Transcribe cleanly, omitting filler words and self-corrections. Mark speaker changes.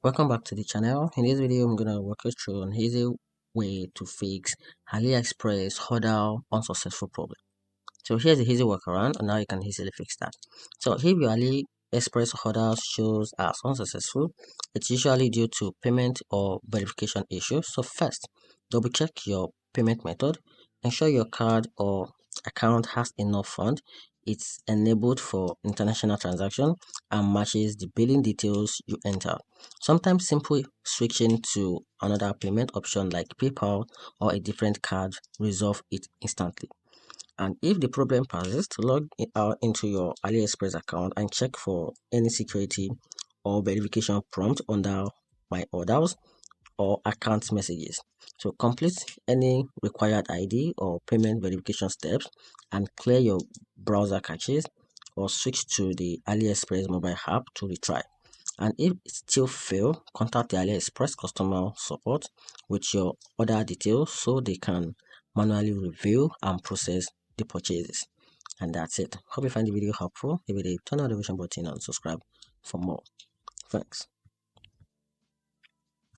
Speaker 1: Welcome back to the channel. In this video, I'm gonna walk you through an easy way to fix AliExpress order unsuccessful problem. So here's the easy workaround, and now you can easily fix that. So if your AliExpress order shows as unsuccessful, it's usually due to payment or verification issues. So first, double check your payment method. Ensure your card or account has enough fund. It's enabled for international transaction and matches the billing details you enter. Sometimes simply switching to another payment option like PayPal or a different card resolve it instantly. And if the problem persists, log out into your AliExpress account and check for any security or verification prompt under my orders or account messages. So complete any required ID or payment verification steps and clear your browser caches or switch to the AliExpress mobile app to retry. And if it still fail, contact the AliExpress customer support with your order details so they can manually review and process the purchases. And that's it. Hope you find the video helpful. If you did, turn on the notification button and subscribe for more. Thanks.